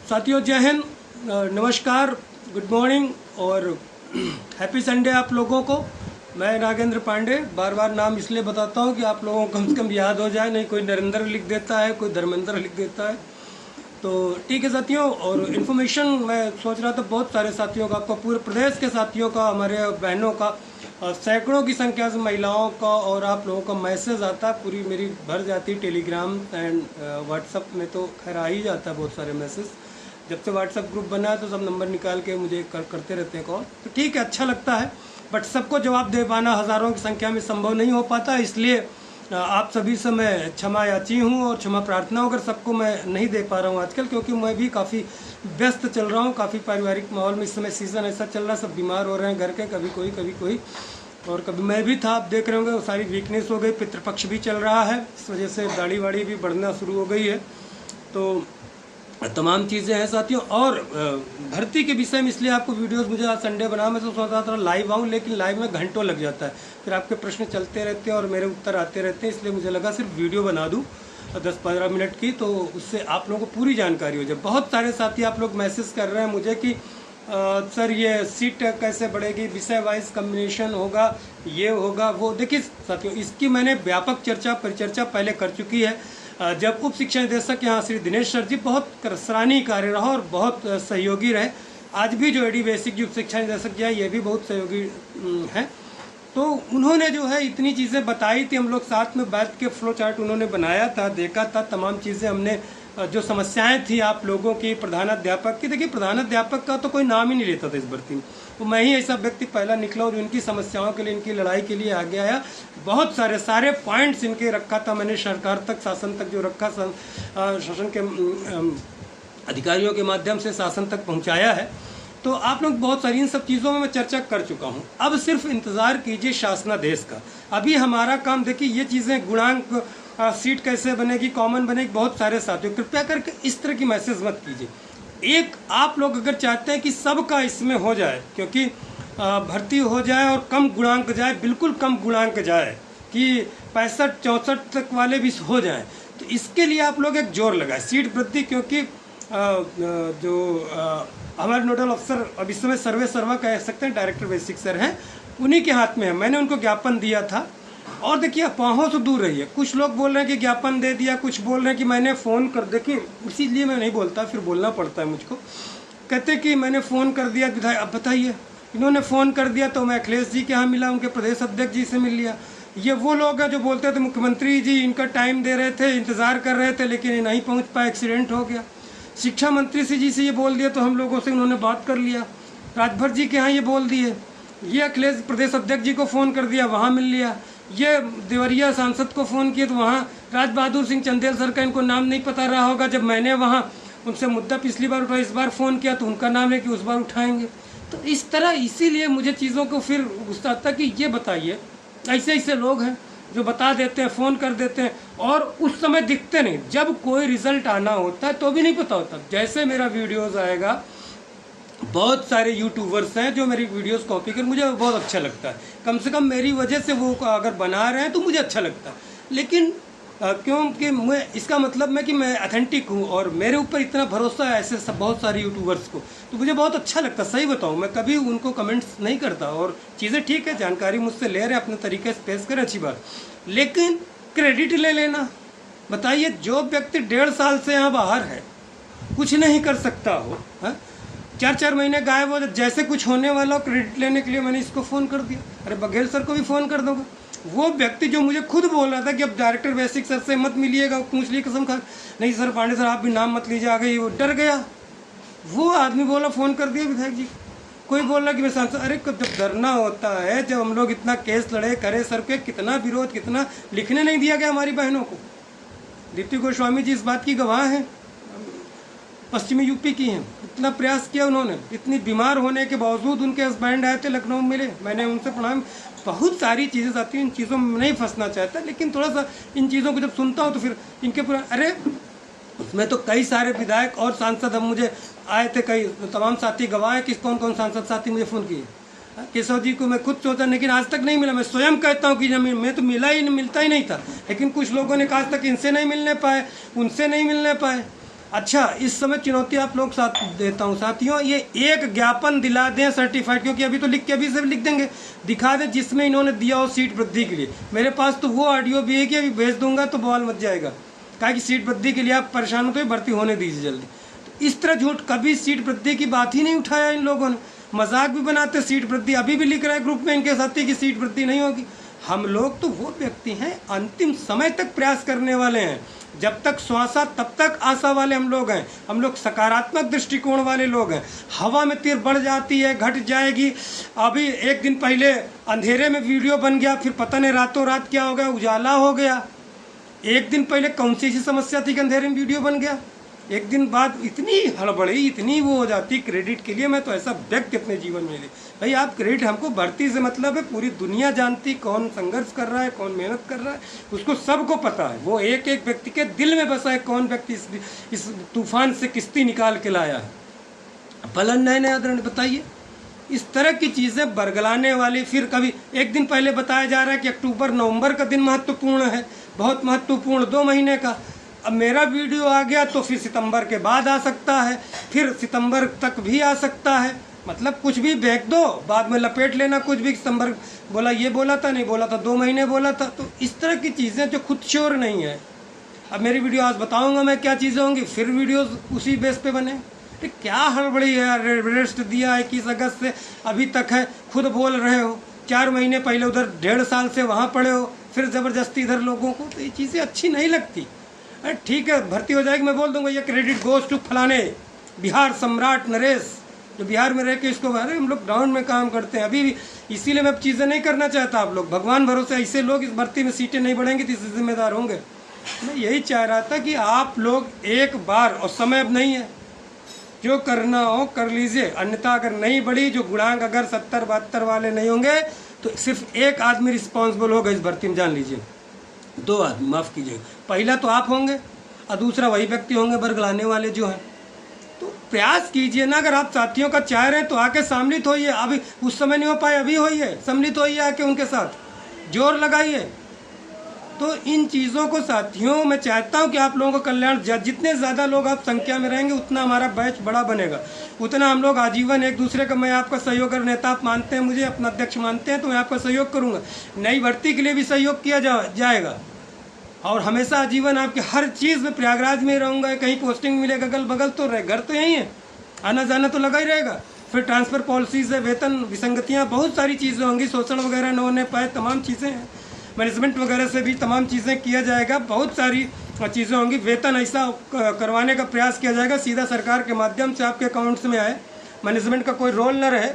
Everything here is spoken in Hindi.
साथियों जय हिंद, नमस्कार, गुड मॉर्निंग और हैप्पी संडे आप लोगों को। मैं नागेंद्र पांडे बार बार नाम इसलिए बताता हूँ कि आप लोगों को कम से कम याद हो जाए। नहीं कोई नरेंद्र लिख देता है, कोई धर्मेंद्र लिख देता है, तो ठीक है साथियों। और इन्फॉर्मेशन मैं सोच रहा था बहुत सारे साथियों का, आपको पूरे प्रदेश के साथियों का, हमारे बहनों का, सैकड़ों की संख्या से महिलाओं का और आप लोगों का मैसेज आता है। पूरी मेरी भर जाती टेलीग्राम एंड व्हाट्सअप में, तो खैर आ ही जाता है बहुत सारे मैसेज। जब से व्हाट्सअप ग्रुप बना है तो सब नंबर निकाल के मुझे करते रहते हैं कॉल, तो ठीक है, अच्छा लगता है। बट सबको जवाब दे पाना हज़ारों की संख्या में संभव नहीं हो पाता, इसलिए आप सभी से मैं क्षमा याची हूँ और क्षमा प्रार्थना हूँ अगर सबको मैं नहीं दे पा रहा हूँ आजकल, क्योंकि मैं भी काफ़ी व्यस्त चल रहा हूँ। काफ़ी पारिवारिक माहौल में इस समय सीज़न ऐसा चल रहा है, सब बीमार हो रहे हैं घर के, कभी कोई और कभी मैं भी था। आप देख रहे होंगे वो सारी वीकनेस हो गई, पितृपक्ष भी चल रहा है, इस वजह से दाढ़ी वाड़ी भी बढ़ना शुरू हो गई है। तो तमाम चीज़ें हैं साथियों। और भर्ती के विषय में इसलिए आपको वीडियोस, मुझे आज संडे बना, मैं तो सोच रहा था लाइव आऊँ, लेकिन लाइव में घंटों लग जाता है, फिर आपके प्रश्न चलते रहते हैं और मेरे उत्तर आते रहते हैं, इसलिए मुझे लगा सिर्फ वीडियो बना दूँ 10-15 मिनट की, तो उससे आप लोगों को पूरी जानकारी हो जाए। बहुत सारे साथी आप लोग मैसेज कर रहे हैं मुझे कि सर ये सीट कैसे बढ़ेगी, विषय वाइज कम्बिनेशन होगा, ये होगा वो। देखिए साथियों, इसकी मैंने व्यापक परिचर्चा पहले कर चुकी है। जब उप शिक्षा निदेशक यहाँ श्री दिनेश सर जी बहुत सराहनीय कार्य रहा और बहुत सहयोगी रहे। आज भी जो एडी बेसिक जो उप शिक्षा निदेशक जी है ये भी बहुत सहयोगी हैं। तो उन्होंने जो है इतनी चीज़ें बताई थी, हम लोग साथ में बैठ के फ्लो चार्ट उन्होंने बनाया था, देखा था, तमाम चीज़ें हमने जो समस्याएं थी आप लोगों की, प्रधानाध्यापक की। देखिए प्रधानाध्यापक का तो कोई नाम ही नहीं लेता था इस भर्ती में, तो मैं ही ऐसा व्यक्ति पहला निकला हूँ जो इनकी समस्याओं के लिए, इनकी लड़ाई के लिए आगे आया। बहुत सारे पॉइंट्स इनके रखा था मैंने, सरकार तक, शासन तक जो रखा, शासन के अधिकारियों के माध्यम से शासन तक पहुँचाया है। तो आप लोग बहुत सारी इन सब चीज़ों में मैं चर्चा कर चुका हूँ। अब सिर्फ इंतज़ार कीजिए शासनादेश का। अभी हमारा काम, देखिए ये चीज़ें गुणांक, सीट कैसे बनेगी, कॉमन बनेगी, बहुत सारे साथियों कृपया करके इस तरह की मैसेज मत कीजिए। एक आप लोग अगर चाहते हैं कि सबका इसमें हो जाए, क्योंकि भर्ती हो जाए और कम गुणांक जाए, बिल्कुल कम गुणांक जाए कि 65-64 तक वाले भी हो जाएं, तो इसके लिए आप लोग एक जोर लगाए सीट वृद्धि। क्योंकि हमारे नोडल अफसर अब इस समय सर्वा कह सकते हैं, डायरेक्टर बेसिक सर हैं, उन्हीं के हाथ में है। मैंने उनको ज्ञापन दिया था और देखिए अफवाहों से दूर रहिए। कुछ लोग बोल रहे हैं कि ज्ञापन दे दिया, कुछ बोल रहे हैं कि मैंने फ़ोन कर, देखिए इसीलिए मैं नहीं बोलता, फिर बोलना पड़ता है मुझको। कहते कि मैंने फ़ोन कर दिया विधायक, अब बताइए इन्होंने फ़ोन कर दिया तो मैं अखिलेश जी के यहाँ मिला, उनके प्रदेश अध्यक्ष जी से मिल लिया। ये वो लोग हैं जो बोलते थे मुख्यमंत्री जी इनका टाइम दे रहे थे, इंतज़ार कर रहे थे, लेकिन ये नहीं पहुँच पाए, एक्सीडेंट हो गया। शिक्षा मंत्री जी से ये बोल दिया तो हम लोगों से उन्होंने बात कर लिया। राजभर जी के यहाँ ये बोल दिए, ये अखिलेश प्रदेश अध्यक्ष जी को फ़ोन कर दिया, वहाँ मिल लिया। ये देवरिया सांसद को फ़ोन किया तो वहाँ राज बहादुर सिंह चंदेल सर का इनको नाम नहीं पता रहा होगा, जब मैंने वहाँ उनसे मुद्दा पिछली बार उठाया, इस बार फ़ोन किया तो उनका नाम है कि उस बार उठाएंगे। तो इस तरह इसीलिए मुझे चीज़ों को फिर गुस्सा आता कि ये बताइए, ऐसे लोग हैं जो बता देते हैं, फ़ोन कर देते हैं और उस समय दिखते नहीं। जब कोई रिज़ल्ट आना होता है तो भी नहीं पता होता। जैसे मेरा वीडियोज़ आएगा, बहुत सारे यूट्यूबर्स हैं जो मेरी वीडियोस कॉपी कर, मुझे बहुत अच्छा लगता है, कम से कम मेरी वजह से वो अगर बना रहे हैं तो मुझे अच्छा लगता है। लेकिन क्योंकि मैं, इसका मतलब मैं कि मैं अथेंटिक हूँ और मेरे ऊपर इतना भरोसा है ऐसे सब बहुत सारे यूट्यूबर्स को, तो मुझे बहुत अच्छा लगता है। सही बताऊँ, मैं कभी उनको कमेंट्स नहीं करता और चीज़ें ठीक है, जानकारी मुझसे ले रहे हैं, अपने तरीके से पेश करें, अच्छी बात, लेकिन क्रेडिट ले लेना। बताइए जो व्यक्ति 1.5 साल से यहाँ बाहर है, कुछ नहीं कर सकता हो, 4-4 महीने गायब हो, जैसे कुछ होने वाला हो क्रेडिट लेने के लिए मैंने इसको फ़ोन कर दिया। अरे बघेल सर को भी फ़ोन कर दूँगा। वो व्यक्ति जो मुझे खुद बोल रहा था कि अब डायरेक्टर बेसिक सर से मत मिलिएगा, पूछ ली कसम खा, नहीं सर पांडे सर आप भी नाम मत लीजिए, आ गई, वो डर गया। वो आदमी बोला फ़ोन कर दिया विधायक जी, कोई बोल रहा कि मैं सांसद। अरे जब डरना होता है, जब हम लोग इतना केस लड़े करे सर पे, कितना विरोध, कितना लिखने नहीं दिया गया हमारी बहनों को। दीप्ति गोस्वामी जी इस बात की गवाह हैं, पश्चिमी यूपी की हैं, इतना प्रयास किया उन्होंने, इतनी बीमार होने के बावजूद उनके हस्बैंड आए थे, लखनऊ में मिले, मैंने उनसे प्रणाम। बहुत सारी चीज़ें आती हैं, इन चीज़ों में नहीं फंसना चाहता, लेकिन थोड़ा सा इन चीज़ों को जब सुनता हूँ तो फिर इनके पूरा, अरे उसमें तो कई सारे विधायक और सांसद हम मुझे आए थे, कई तमाम साथी गवाह हैं कि कौन कौन सांसद साथी मुझे फ़ोन किए। केशव जी को मैं खुद सोचा, लेकिन आज तक नहीं मिला। मैं स्वयं कहता हूँ कि मैं तो मिलता ही नहीं था, लेकिन कुछ लोगों ने कहा आज तक इनसे नहीं मिलने पाए, उनसे नहीं मिलने पाए। अच्छा, इस समय चुनौती आप लोग साथ देता हूँ साथियों, ये एक ज्ञापन दिला दें सर्टिफाइड, क्योंकि अभी तो लिख के अभी से लिख देंगे, दिखा दें जिसमें इन्होंने दिया हो सीट वृद्धि के लिए। मेरे पास तो वो ऑडियो भी है कि अभी भेज दूंगा तो बवाल मच जाएगा, कहा कि सीट वृद्धि के लिए आप परेशान हो तो भर्ती होने दीजिए जल्दी। तो इस तरह झूठ, कभी सीट वृद्धि की बात ही नहीं उठाया इन लोगों ने, मजाक भी बनाते सीट वृद्धि, अभी भी लिख रहे हैं ग्रुप में इनके साथी की सीट वृद्धि नहीं होगी। हम लोग तो वो व्यक्ति हैं अंतिम समय तक प्रयास करने वाले हैं, जब तक श्वास तब तक आशा वाले हम लोग हैं। हम लोग सकारात्मक दृष्टिकोण वाले लोग हैं। हवा में तीर बढ़ जाती है, घट जाएगी। अभी एक दिन पहले अंधेरे में वीडियो बन गया, फिर पता नहीं रातों रात क्या हो गया, उजाला हो गया। एक दिन पहले कौन सी ऐसी समस्या थी कि अंधेरे में वीडियो बन गया, एक दिन बाद इतनी हड़बड़ी, इतनी वो हो जाती क्रेडिट के लिए। मैं तो ऐसा व्यक्ति अपने जीवन में ले, भाई आप क्रेडिट, हमको भर्ती से मतलब है, पूरी दुनिया जानती कौन संघर्ष कर रहा है, कौन मेहनत कर रहा है, उसको सबको पता है। वो एक एक व्यक्ति के दिल में बसा है कौन व्यक्ति इस तूफान से किश्ती निकाल के लाया है। फलन नए नए आदरण बताइए, इस तरह की चीज़ें बरगलाने वाली। फिर कभी एक दिन पहले बताया जा रहा है कि अक्टूबर नवंबर का दिन महत्वपूर्ण है, बहुत महत्वपूर्ण, 2 महीने का। अब मेरा वीडियो आ गया तो फिर सितंबर के बाद आ सकता है, फिर सितंबर तक भी आ सकता है। मतलब कुछ भी फेंक दो, बाद में लपेट लेना कुछ भी। सितंबर बोला, ये बोला था, नहीं बोला था, 2 महीने बोला था। तो इस तरह की चीज़ें जो खुद श्योर नहीं है। अब मेरी वीडियो आज बताऊंगा मैं क्या चीज़ें होंगी, फिर वीडियो उसी बेस पे बने। तो क्या हड़बड़ी है, रेस्ट दिया 21 अगस्त से अभी तक है, खुद बोल रहे हो। 4 महीने पहले उधर 1.5 साल से वहाँ पड़े हो, फिर ज़बरदस्ती इधर लोगों को। तो ये चीज़ें अच्छी नहीं लगती। अरे ठीक है, भर्ती हो जाएगी, मैं बोल दूंगा ये क्रेडिट गोज टू फलाने बिहार सम्राट नरेश, जो बिहार में रह के इसको, अरे हम लोग ग्राउंड में काम करते हैं अभी भी, इसीलिए मैं चीज़ें नहीं करना चाहता। आप लोग भगवान भरोसे, ऐसे लोग इस भर्ती में सीटें नहीं बढ़ेंगी तो इससे जिम्मेदार होंगे। मैं यही चाह रहा था कि आप लोग एक बार, और समय अब नहीं है, जो करना हो कर लीजिए, अन्यथा अगर नहीं बढ़ी, जो गुणांक अगर 70-72 वाले नहीं होंगे तो सिर्फ एक आदमी रिस्पॉन्सिबल होगा इस भर्ती में, जान लीजिए। 2 आदमी, माफ़ कीजिएगा, पहला तो आप होंगे और दूसरा वही व्यक्ति होंगे बरगलाने वाले जो हैं। तो प्रयास कीजिए ना, अगर आप साथियों का चाह रहे हैं तो आके सम्मिलित होइए। अभी उस समय नहीं हो पाए, अभी होइए, सम्मिलित होइए, आके उनके साथ जोर लगाइए। तो इन चीज़ों को साथियों मैं चाहता हूं कि आप लोगों का कल्याण, जितने ज़्यादा लोग आप संख्या में रहेंगे उतना हमारा बैच बड़ा बनेगा, उतना हम लोग आजीवन एक दूसरे का, मैं आपका सहयोग कर, नेता आप मानते हैं मुझे, अपना अध्यक्ष मानते हैं, तो मैं आपका सहयोग करूंगा। नई भर्ती के लिए भी सहयोग किया जाएगा और हमेशा आजीवन आपके हर चीज़ में प्रयागराज में रहूँगा। कहीं पोस्टिंग मिलेगा अगल बगल तो रहे, घर तो यहीं है, आना जाना तो लगा ही रहेगा। फिर ट्रांसफ़र पॉलिसी से वेतन विसंगतियाँ, बहुत सारी चीज़ें होंगी, शोषण वगैरह न होने पाए, तमाम चीज़ें हैं, मैनेजमेंट वगैरह से भी तमाम चीज़ें किया जाएगा, बहुत सारी चीज़ें होंगी। वेतन ऐसा करवाने का प्रयास किया जाएगा सीधा सरकार के माध्यम से आपके अकाउंट्स में आए, मैनेजमेंट का कोई रोल न रहे।